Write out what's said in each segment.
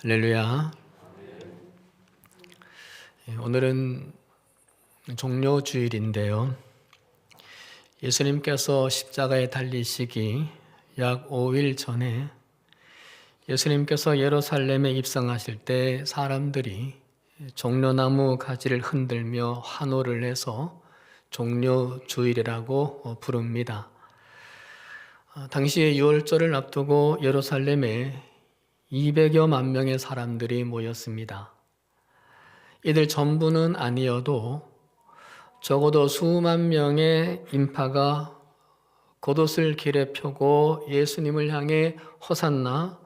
할렐루야. 오늘은 종료주일인데요. 예수님께서 십자가에 달리시기 약 5일 전에 예수님께서 예루살렘에 입성하실 때 사람들이 종려나무 가지를 흔들며 환호를 해서 종료주일이라고 부릅니다. 당시에 유월절을 앞두고 예루살렘에 200여만 명의 사람들이 모였습니다. 이들 전부는 아니어도 적어도 수만 명의 인파가 겉옷을 길에 펴고 예수님을 향해 호산나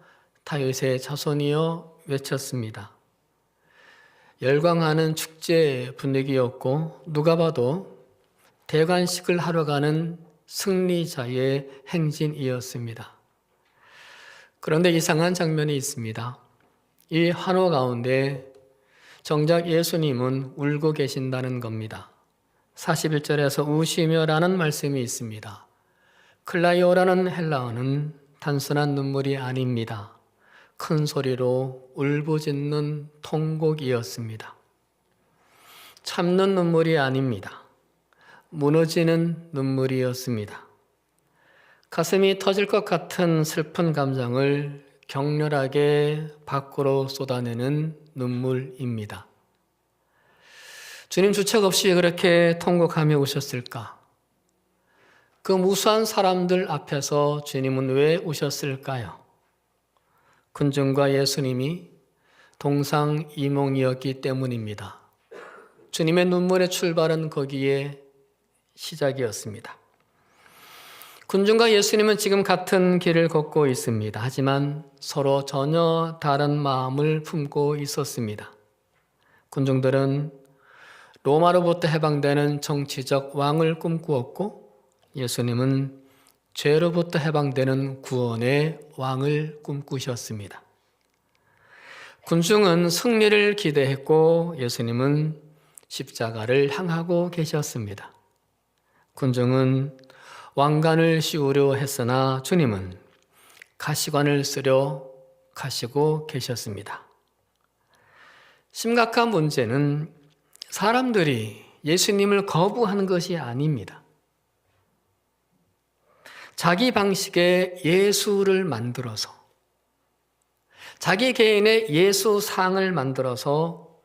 다윗의 자손이여 외쳤습니다. 열광하는 축제 분위기였고 누가 봐도 대관식을 하러 가는 승리자의 행진이었습니다. 그런데 이상한 장면이 있습니다. 이 환호 가운데 정작 예수님은 울고 계신다는 겁니다. 41절에서 우시며라는 말씀이 있습니다. 클라이오라는 헬라어는 단순한 눈물이 아닙니다. 큰 소리로 울부짖는 통곡이었습니다. 참는 눈물이 아닙니다. 무너지는 눈물이었습니다. 가슴이 터질 것 같은 슬픈 감정을 격렬하게 밖으로 쏟아내는 눈물입니다. 주님 주책 없이 그렇게 통곡하며 우셨을까? 그 무수한 사람들 앞에서 주님은 왜 우셨을까요? 군중과 예수님이 동상이몽이었기 때문입니다. 주님의 눈물의 출발은 거기에 시작이었습니다. 군중과 예수님은 지금 같은 길을 걷고 있습니다. 하지만 서로 전혀 다른 마음을 품고 있었습니다. 군중들은 로마로부터 해방되는 정치적 왕을 꿈꾸었고 예수님은 죄로부터 해방되는 구원의 왕을 꿈꾸셨습니다. 군중은 승리를 기대했고 예수님은 십자가를 향하고 계셨습니다. 군중은 왕관을 씌우려 했으나 주님은 가시관을 쓰려 가시고 계셨습니다. 심각한 문제는 사람들이 예수님을 거부하는 것이 아닙니다. 자기 방식의 예수를 만들어서 자기 개인의 예수상을 만들어서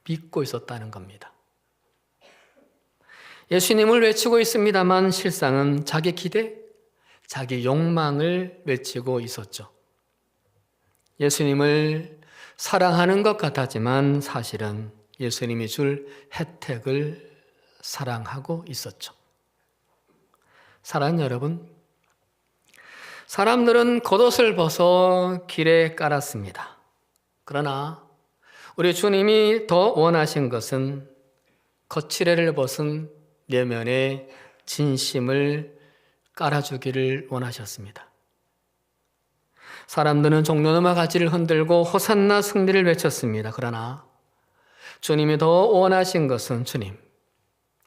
믿고 있었다는 겁니다. 예수님을 외치고 있습니다만 실상은 자기 기대, 자기 욕망을 외치고 있었죠. 예수님을 사랑하는 것 같았지만 사실은 예수님이 줄 혜택을 사랑하고 있었죠. 사랑하는 여러분, 사람들은 겉옷을 벗어 길에 깔았습니다. 그러나 우리 주님이 더 원하신 것은 거칠애를 벗은 내면의 진심을 깔아주기를 원하셨습니다. 사람들은 종려나무 가지를 흔들고 호산나 승리를 외쳤습니다. 그러나 주님이 더 원하신 것은 주님,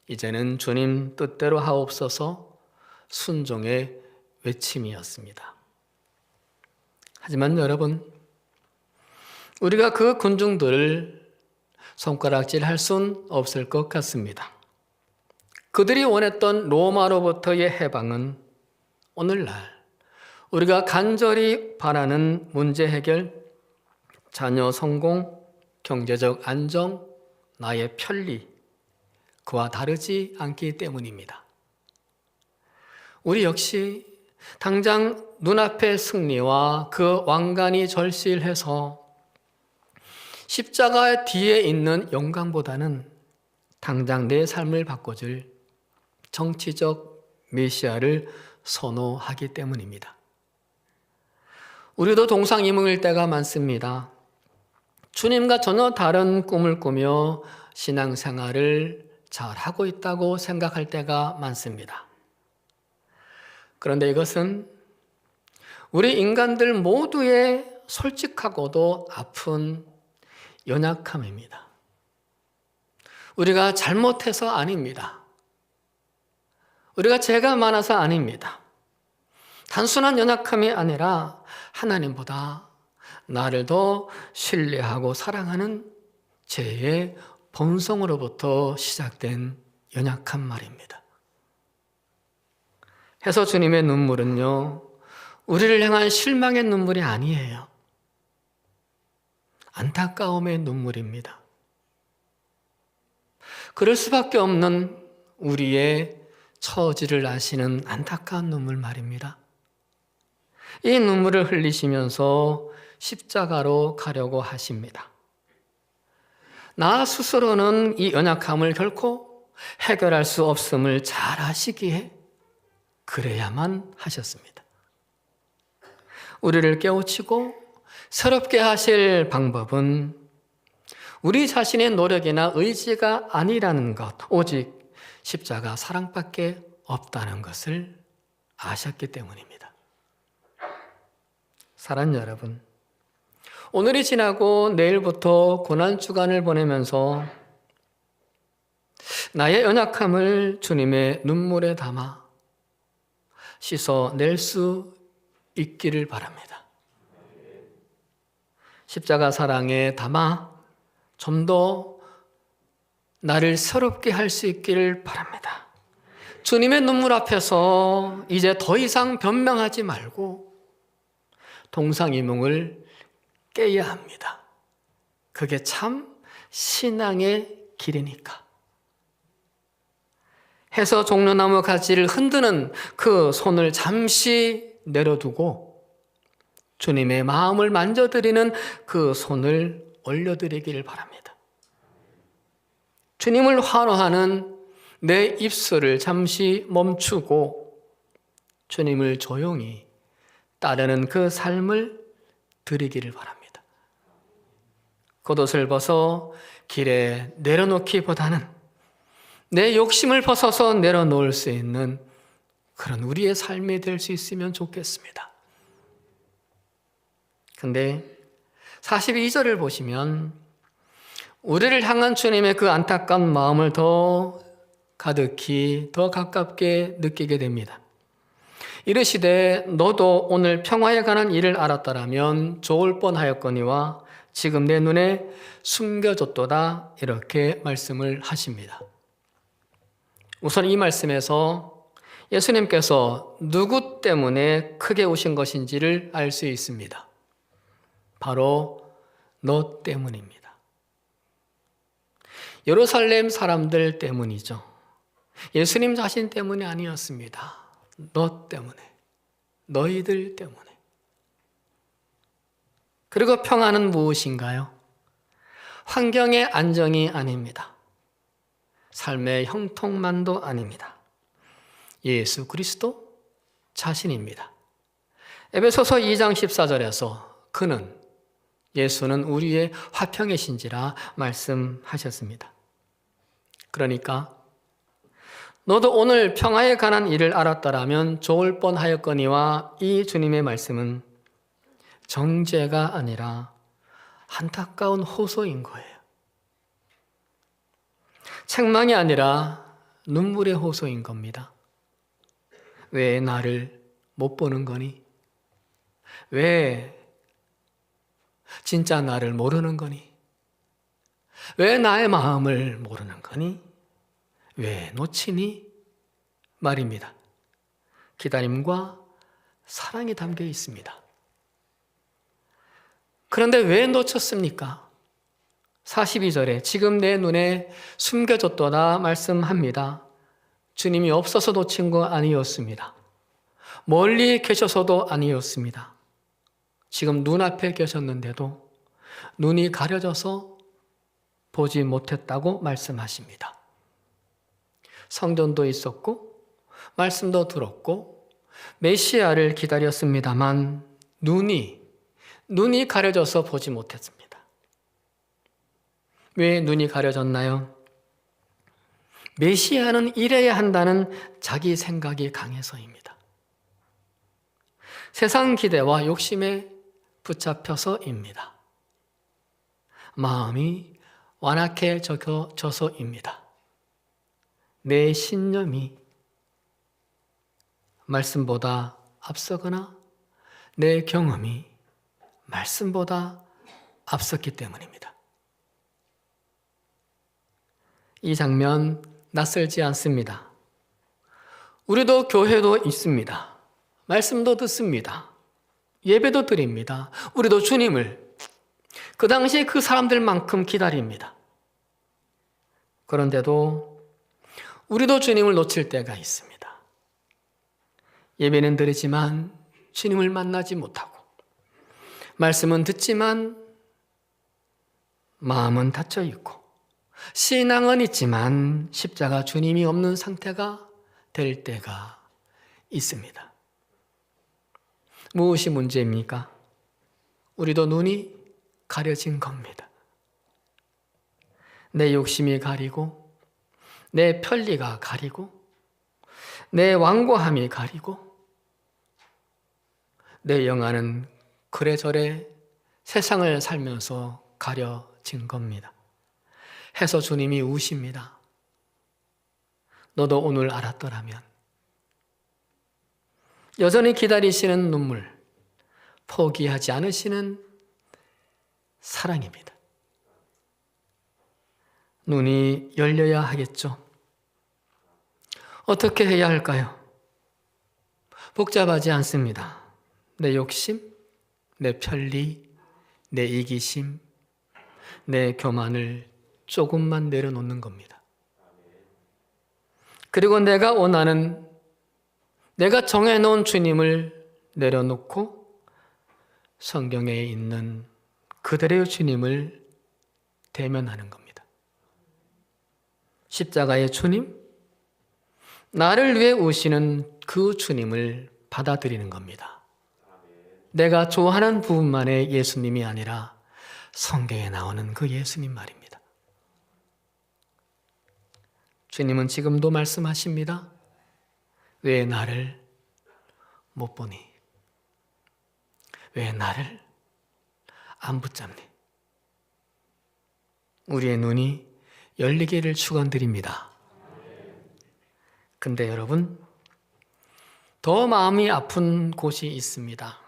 이제는 주님 뜻대로 하옵소서 순종의 외침이었습니다. 하지만 여러분, 우리가 그 군중들을 손가락질할 순 없을 것 같습니다. 그들이 원했던 로마로부터의 해방은 오늘날 우리가 간절히 바라는 문제 해결, 자녀 성공, 경제적 안정, 나의 편리, 그와 다르지 않기 때문입니다. 우리 역시 당장 눈앞의 승리와 그 왕관이 절실해서 십자가 뒤에 있는 영광보다는 당장 내 삶을 바꿔줄 정치적 메시아를 선호하기 때문입니다. 우리도 동상이몽일 때가 많습니다. 주님과 전혀 다른 꿈을 꾸며 신앙생활을 잘하고 있다고 생각할 때가 많습니다. 그런데 이것은 우리 인간들 모두의 솔직하고도 아픈 연약함입니다. 우리가 잘못해서 아닙니다. 우리가 죄가 많아서 아닙니다. 단순한 연약함이 아니라 하나님보다 나를 더 신뢰하고 사랑하는 죄의 본성으로부터 시작된 연약한 말입니다. 해서 주님의 눈물은요, 우리를 향한 실망의 눈물이 아니에요. 안타까움의 눈물입니다. 그럴 수밖에 없는 우리의 처지를 아시는 안타까운 눈물 말입니다. 이 눈물을 흘리시면서 십자가로 가려고 하십니다. 나 스스로는 이 연약함을 결코 해결할 수 없음을 잘 아시기에 그래야만 하셨습니다. 우리를 깨우치고 새롭게 하실 방법은 우리 자신의 노력이나 의지가 아니라는 것, 오직 십자가 사랑밖에 없다는 것을 아셨기 때문입니다. 사랑하는 여러분, 오늘이 지나고 내일부터 고난주간을 보내면서 나의 연약함을 주님의 눈물에 담아 씻어낼 수 있기를 바랍니다. 십자가 사랑에 담아 좀 더 나를 새롭게 할 수 있기를 바랍니다. 주님의 눈물 앞에서 이제 더 이상 변명하지 말고 동상이몽을 깨야 합니다. 그게 참 신앙의 길이니까. 해서 종려나무 가지를 흔드는 그 손을 잠시 내려두고 주님의 마음을 만져드리는 그 손을 올려드리기를 바랍니다. 주님을 환호하는 내 입술을 잠시 멈추고 주님을 조용히 따르는 그 삶을 드리기를 바랍니다. 겉옷을 벗어 길에 내려놓기보다는 내 욕심을 벗어서 내려놓을 수 있는 그런 우리의 삶이 될 수 있으면 좋겠습니다. 근데 42절을 보시면 우리를 향한 주님의 그 안타까운 마음을 더 가득히 더 가깝게 느끼게 됩니다. 이르시되 너도 오늘 평화에 관한 일을 알았더라면 좋을 뻔하였거니와 지금 내 눈에 숨겨졌도다, 이렇게 말씀을 하십니다. 우선 이 말씀에서 예수님께서 누구 때문에 크게 오신 것인지를 알 수 있습니다. 바로 너 때문입니다. 예루살렘 사람들 때문이죠. 예수님 자신 때문이 아니었습니다. 너 때문에, 너희들 때문에. 그리고 평화는 무엇인가요? 환경의 안정이 아닙니다. 삶의 형통만도 아닙니다. 예수 그리스도 자신입니다. 에베소서 2장 14절에서 예수는 우리의 화평이신지라 말씀하셨습니다. 그러니까 너도 오늘 평화에 관한 일을 알았더라면 좋을 뻔하였거니와 이 주님의 말씀은 정죄가 아니라 안타까운 호소인 거예요. 책망이 아니라 눈물의 호소인 겁니다. 왜 나를 못 보는 거니? 왜 진짜 나를 모르는 거니? 왜 나의 마음을 모르는 거니? 왜 놓치니? 말입니다. 기다림과 사랑이 담겨 있습니다. 그런데 왜 놓쳤습니까? 42절에 지금 내 눈에 숨겨졌도다 말씀합니다. 주님이 없어서 놓친 거 아니었습니다. 멀리 계셔서도 아니었습니다. 지금 눈앞에 계셨는데도 눈이 가려져서 보지 못했다고 말씀하십니다. 성전도 있었고 말씀도 들었고 메시아를 기다렸습니다만 눈이 가려져서 보지 못했습니다. 왜 눈이 가려졌나요? 메시아는 이래야 한다는 자기 생각이 강해서입니다. 세상 기대와 욕심에 붙잡혀서입니다. 마음이 완악해져서입니다. 내 신념이 말씀보다 앞서거나 내 경험이 말씀보다 앞섰기 때문입니다. 이 장면 낯설지 않습니다. 우리도 교회도 있습니다. 말씀도 듣습니다. 예배도 드립니다. 우리도 주님을 그 당시 그 사람들만큼 기다립니다. 그런데도 우리도 주님을 놓칠 때가 있습니다. 예배는 드리지만 주님을 만나지 못하고, 말씀은 듣지만 마음은 닫혀 있고, 신앙은 있지만 십자가 주님이 없는 상태가 될 때가 있습니다. 무엇이 문제입니까? 우리도 눈이 가려진 겁니다. 내 욕심이 가리고, 내 편리가 가리고, 내 완고함이 가리고, 내 영안은 그래저래 세상을 살면서 가려진 겁니다. 해서 주님이 우십니다. 너도 오늘 알았더라면. 여전히 기다리시는 눈물, 포기하지 않으시는 사랑입니다. 눈이 열려야 하겠죠. 어떻게 해야 할까요? 복잡하지 않습니다. 내 욕심, 내 편리, 내 이기심, 내 교만을 조금만 내려놓는 겁니다. 그리고 내가 원하는, 내가 정해놓은 주님을 내려놓고 성경에 있는 그들의 주님을 대면하는 겁니다. 십자가의 주님, 나를 위해 오시는 그 주님을 받아들이는 겁니다. 내가 좋아하는 부분만의 예수님이 아니라 성경에 나오는 그 예수님 말입니다. 주님은 지금도 말씀하십니다. 왜 나를 못 보니? 왜 나를 안 붙잡니? 우리의 눈이 열리기를 축원드립니다. 근데 여러분, 더 마음이 아픈 곳이 있습니다.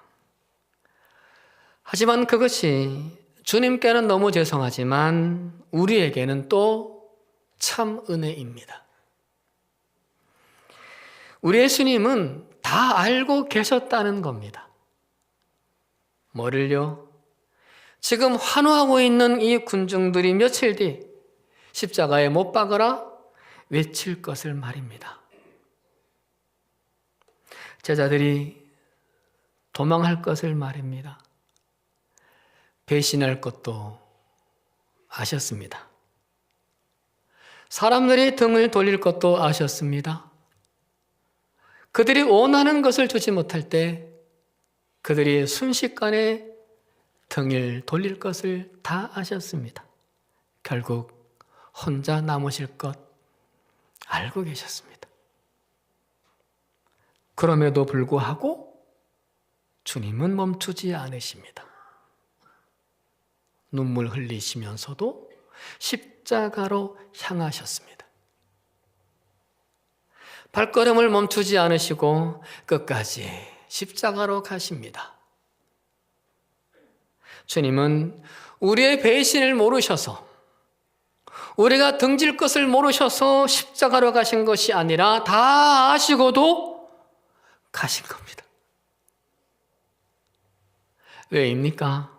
하지만 그것이 주님께는 너무 죄송하지만 우리에게는 또 참 은혜입니다. 우리 예수님은 다 알고 계셨다는 겁니다. 뭐를요? 지금 환호하고 있는 이 군중들이 며칠 뒤 십자가에 못 박으라 외칠 것을 말입니다. 제자들이 도망할 것을 말입니다. 배신할 것도 아셨습니다. 사람들이 등을 돌릴 것도 아셨습니다. 그들이 원하는 것을 주지 못할 때 그들이 순식간에 등을 돌릴 것을 다 아셨습니다. 결국 혼자 남으실 것 알고 계셨습니다. 그럼에도 불구하고 주님은 멈추지 않으십니다. 눈물 흘리시면서도 십자가로 향하셨습니다. 발걸음을 멈추지 않으시고 끝까지 십자가로 가십니다. 주님은 우리의 배신을 모르셔서, 우리가 등질 것을 모르셔서 십자가로 가신 것이 아니라 다 아시고도 가신 겁니다. 왜입니까?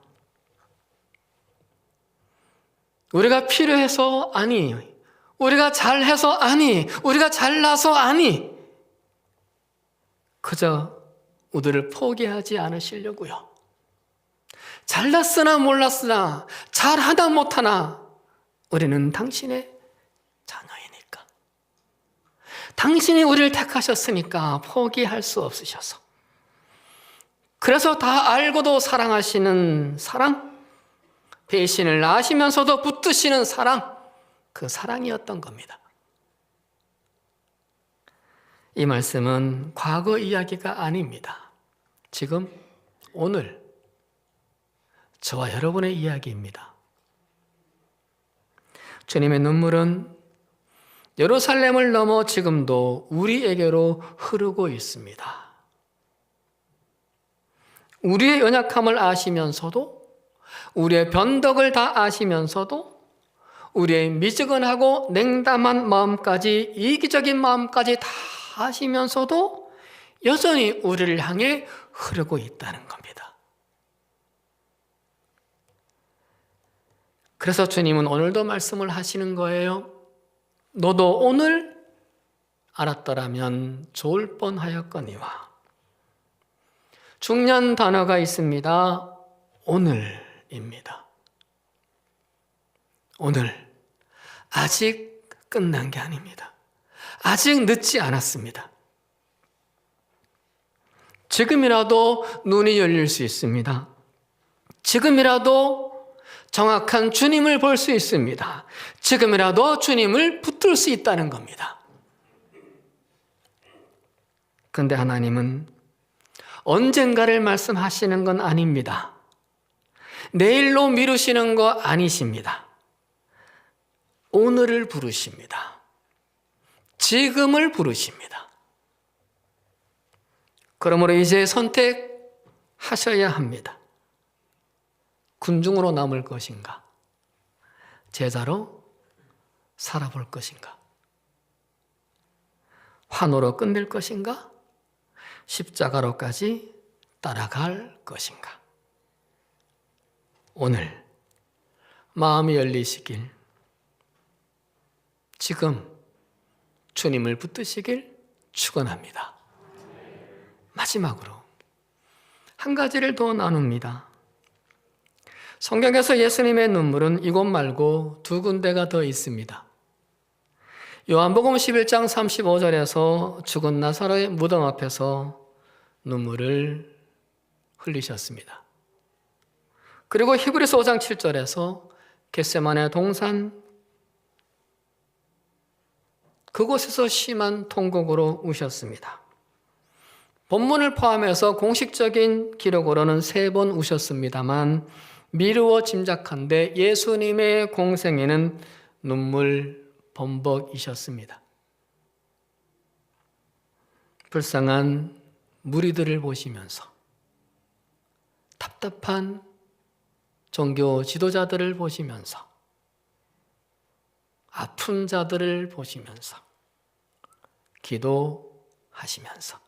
우리가 필요해서 아니, 우리가 잘해서 아니, 우리가 잘나서 아니, 그저 우리를 포기하지 않으시려고요. 잘났으나 몰랐으나 잘하다 못하나 우리는 당신의 자녀이니까, 당신이 우리를 택하셨으니까 포기할 수 없으셔서, 그래서 다 알고도 사랑하시는 사랑, 배신을 아시면서도 붙드시는 사랑, 그 사랑이었던 겁니다. 이 말씀은 과거 이야기가 아닙니다. 지금 오늘 저와 여러분의 이야기입니다. 주님의 눈물은 예루살렘을 넘어 지금도 우리에게로 흐르고 있습니다. 우리의 연약함을 아시면서도, 우리의 변덕을 다 아시면서도, 우리의 미지근하고 냉담한 마음까지, 이기적인 마음까지 다 아시면서도 여전히 우리를 향해 흐르고 있다는 겁니다. 그래서 주님은 오늘도 말씀을 하시는 거예요. 너도 오늘 알았더라면 좋을 뻔하였거니와. 중요한 단어가 있습니다. 오늘입니다. 오늘. 아직 끝난 게 아닙니다. 아직 늦지 않았습니다. 지금이라도 눈이 열릴 수 있습니다. 지금이라도 정확한 주님을 볼 수 있습니다. 지금이라도 주님을 붙들 수 있다는 겁니다. 그런데 하나님은 언젠가를 말씀하시는 건 아닙니다. 내일로 미루시는 거 아니십니다. 오늘을 부르십니다. 지금을 부르십니다. 그러므로 이제 선택하셔야 합니다. 군중으로 남을 것인가? 제자로 살아볼 것인가? 환호로 끝낼 것인가? 십자가로까지 따라갈 것인가? 오늘 마음이 열리시길, 지금 주님을 붙드시길 축원합니다. 마지막으로 한 가지를 더 나눕니다. 성경에서 예수님의 눈물은 이곳 말고 두 군데가 더 있습니다. 요한복음 11장 35절에서 죽은 나사로의 무덤 앞에서 눈물을 흘리셨습니다. 그리고 히브리서 5장 7절에서 겟세마네 동산 그곳에서 심한 통곡으로 우셨습니다. 본문을 포함해서 공식적인 기록으로는 3번 우셨습니다만 미루어 짐작한데 예수님의 공생에는 눈물 범벅이셨습니다. 불쌍한 무리들을 보시면서, 답답한 종교 지도자들을 보시면서, 아픈 자들을 보시면서, 기도하시면서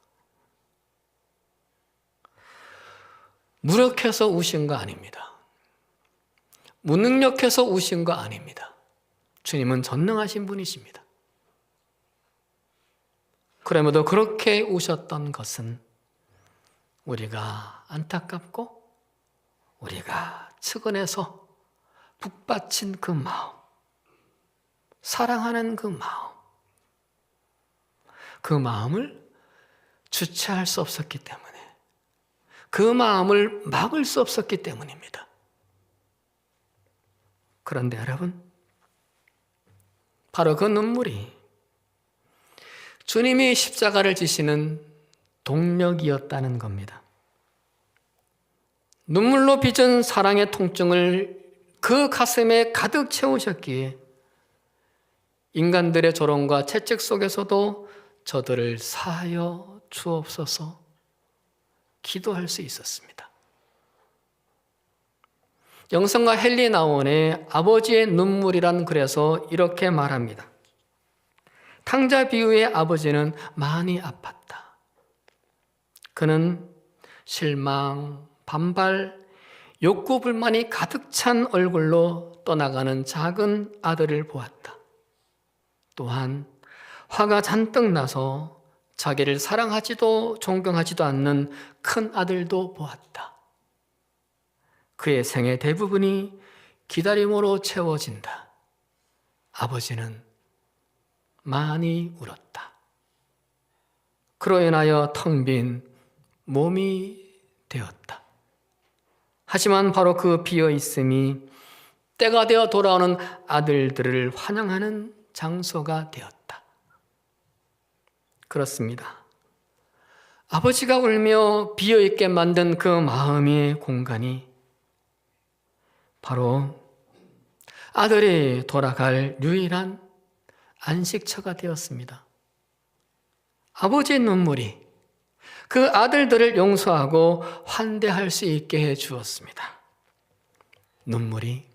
무력해서 우신 거 아닙니다. 무능력해서 우신 거 아닙니다. 주님은 전능하신 분이십니다. 그럼에도 그렇게 우셨던 것은 우리가 안타깝고 우리가 측은해서 북받친 그 마음, 사랑하는 그 마음, 그 마음을 주체할 수 없었기 때문에, 그 마음을 막을 수 없었기 때문입니다. 그런데 여러분, 바로 그 눈물이 주님이 십자가를 지시는 동력이었다는 겁니다. 눈물로 빚은 사랑의 통증을 그 가슴에 가득 채우셨기에 인간들의 조롱과 채찍 속에서도 저들을 사하여 주옵소서 기도할 수 있었습니다. 영성가 헨리 나원의 아버지의 눈물이란 글에서 이렇게 말합니다. 탕자 비유의 아버지는 많이 아팠다. 그는 실망, 반발, 욕구 불만이 가득 찬 얼굴로 떠나가는 작은 아들을 보았다. 또한 화가 잔뜩 나서 자기를 사랑하지도 존경하지도 않는 큰 아들도 보았다. 그의 생의 대부분이 기다림으로 채워진다. 아버지는 많이 울었다. 그로 인하여 텅 빈 몸이 되었다. 하지만 바로 그 비어있음이 때가 되어 돌아오는 아들들을 환영하는 장소가 되었다. 그렇습니다. 아버지가 울며 비어있게 만든 그 마음의 공간이 바로 아들이 돌아갈 유일한 안식처가 되었습니다. 아버지의 눈물이 그 아들들을 용서하고 환대할 수 있게 해 주었습니다. 눈물이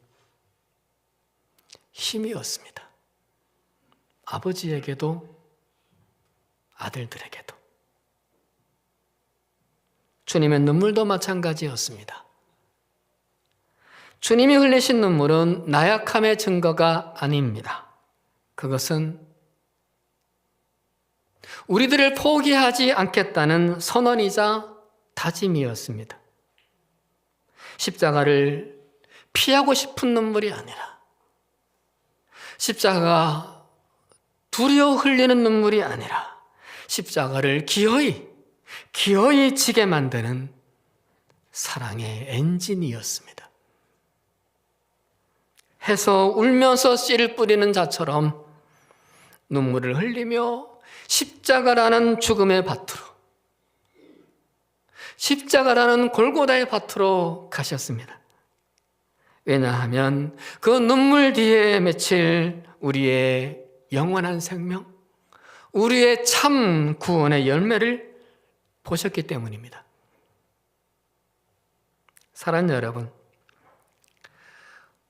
힘이었습니다. 아버지에게도 아들들에게도. 주님의 눈물도 마찬가지였습니다. 주님이 흘리신 눈물은 나약함의 증거가 아닙니다. 그것은 우리들을 포기하지 않겠다는 선언이자 다짐이었습니다. 십자가를 피하고 싶은 눈물이 아니라, 십자가가 두려워 흘리는 눈물이 아니라, 십자가를 기어이 지게 만드는 사랑의 엔진이었습니다. 해서 울면서 씨를 뿌리는 자처럼 눈물을 흘리며 십자가라는 죽음의 밭으로, 십자가라는 골고다의 밭으로 가셨습니다. 왜냐하면 그 눈물 뒤에 맺힐 우리의 영원한 생명, 우리의 참 구원의 열매를 보셨기 때문입니다. 사랑하는 여러분,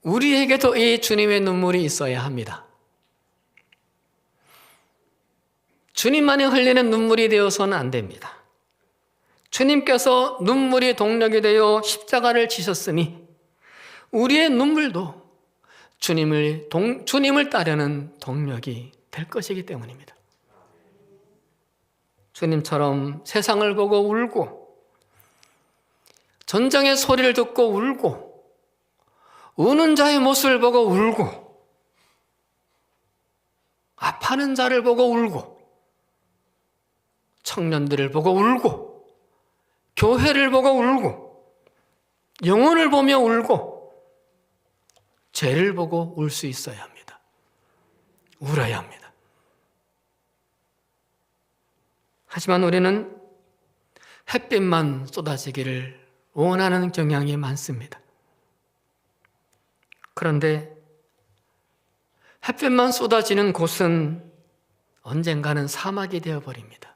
우리에게도 이 주님의 눈물이 있어야 합니다. 주님만이 흘리는 눈물이 되어서는 안 됩니다. 주님께서 눈물이 동력이 되어 십자가를 지셨으니 우리의 눈물도 주님을 따르는 동력이 될 것이기 때문입니다. 주님처럼 세상을 보고 울고, 전쟁의 소리를 듣고 울고, 우는 자의 모습을 보고 울고, 아파하는 자를 보고 울고, 청년들을 보고 울고, 교회를 보고 울고, 영혼을 보며 울고, 죄를 보고 울 수 있어야 합니다. 울어야 합니다. 하지만 우리는 햇빛만 쏟아지기를 원하는 경향이 많습니다. 그런데 햇빛만 쏟아지는 곳은 언젠가는 사막이 되어버립니다.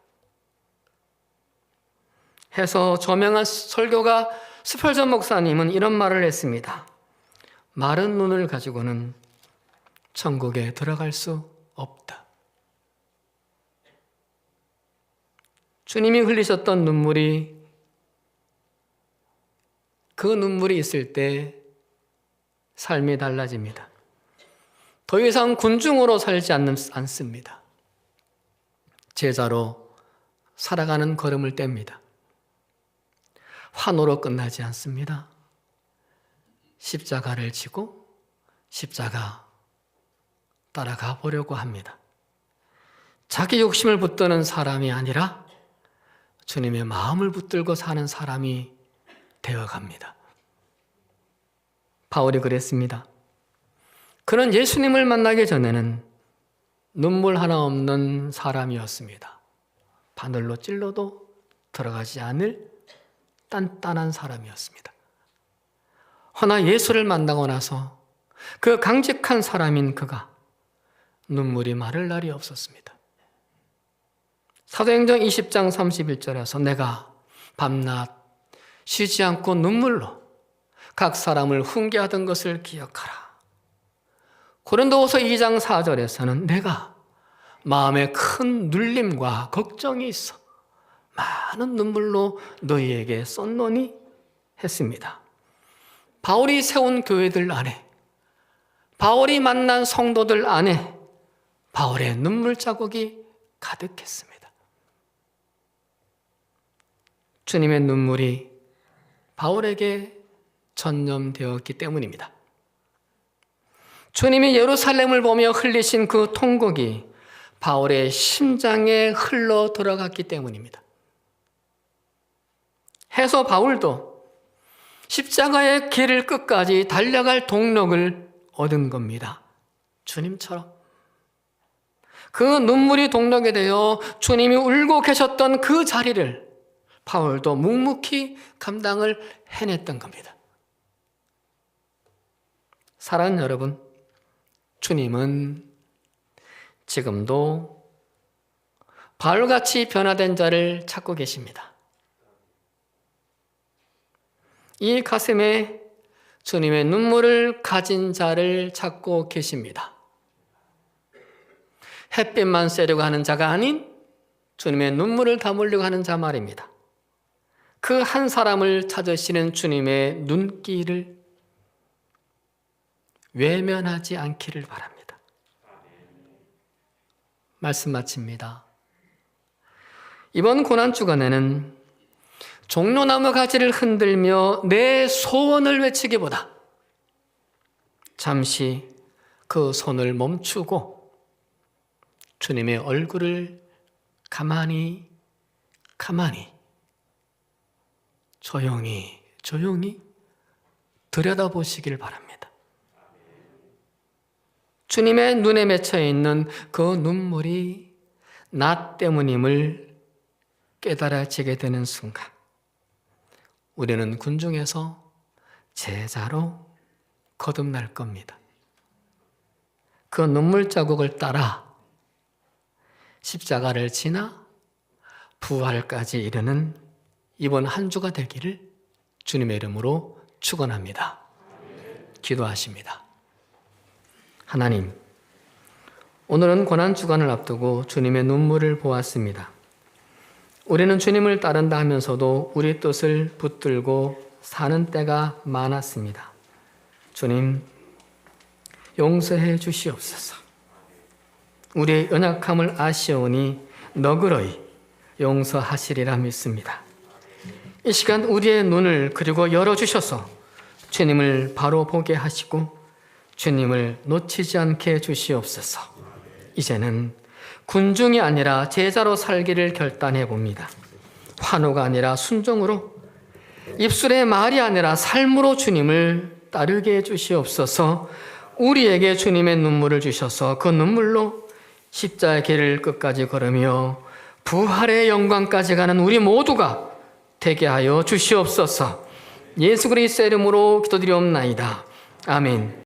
해서 저명한 설교가 스펄전 목사님은 이런 말을 했습니다. 마른 눈을 가지고는 천국에 들어갈 수 없다. 주님이 흘리셨던 눈물이, 그 눈물이 있을 때 삶이 달라집니다. 더 이상 군중으로 살지 않습니다. 제자로 살아가는 걸음을 뗍니다. 환호로 끝나지 않습니다. 십자가를 지고 십자가 따라가 보려고 합니다. 자기 욕심을 붙드는 사람이 아니라 주님의 마음을 붙들고 사는 사람이 되어갑니다. 바울이 그랬습니다. 그는 예수님을 만나기 전에는 눈물 하나 없는 사람이었습니다. 바늘로 찔러도 들어가지 않을 단단한 사람이었습니다. 허나 예수를 만나고 나서 그 강직한 사람인 그가 눈물이 마를 날이 없었습니다. 사도행전 20장 31절에서 내가 밤낮 쉬지 않고 눈물로 각 사람을 훈계하던 것을 기억하라. 고린도후서 2장 4절에서는 내가 마음에 큰 눌림과 걱정이 있어 많은 눈물로 너희에게 썼노니 했습니다. 바울이 세운 교회들 안에, 바울이 만난 성도들 안에 바울의 눈물 자국이 가득했습니다. 주님의 눈물이 바울에게 전염되었기 때문입니다. 주님이 예루살렘을 보며 흘리신 그 통곡이 바울의 심장에 흘러 들어갔기 때문입니다. 해서 바울도 십자가의 길을 끝까지 달려갈 동력을 얻은 겁니다. 주님처럼. 그 눈물이 동력이 되어 주님이 울고 계셨던 그 자리를 바울도 묵묵히 감당을 해냈던 겁니다. 사랑하는 여러분, 주님은 지금도 바울같이 변화된 자를 찾고 계십니다. 이 가슴에 주님의 눈물을 가진 자를 찾고 계십니다. 햇빛만 쐬려고 하는 자가 아닌 주님의 눈물을 담으려고 하는 자 말입니다. 그 한 사람을 찾으시는 주님의 눈길을 외면하지 않기를 바랍니다. 말씀 마칩니다. 이번 고난주간에는 종려나무 가지를 흔들며 내 소원을 외치기보다 잠시 그 손을 멈추고 주님의 얼굴을 가만히 조용히 들여다보시길 바랍니다. 주님의 눈에 맺혀 있는 그 눈물이 나 때문임을 깨달아지게 되는 순간 우리는 군중에서 제자로 거듭날 겁니다. 그 눈물 자국을 따라 십자가를 지나 부활까지 이르는 이번 한 주가 되기를 주님의 이름으로 축원합니다. 기도하십니다. 하나님, 오늘은 고난주간을 앞두고 주님의 눈물을 보았습니다. 우리는 주님을 따른다 하면서도 우리 뜻을 붙들고 사는 때가 많았습니다. 주님, 용서해 주시옵소서. 우리의 연약함을 아시오니 너그러이 용서하시리라 믿습니다. 이 시간 우리의 눈을 그리고 열어주셔서 주님을 바로 보게 하시고 주님을 놓치지 않게 해주시옵소서. 이제는 군중이 아니라 제자로 살기를 결단해 봅니다. 환호가 아니라 순종으로, 입술의 말이 아니라 삶으로 주님을 따르게 해주시옵소서. 우리에게 주님의 눈물을 주셔서 그 눈물로 십자의 길을 끝까지 걸으며 부활의 영광까지 가는 우리 모두가 되게 하여 주시옵소서. 예수 그리스도의 이름으로 기도드리옵나이다. 아멘.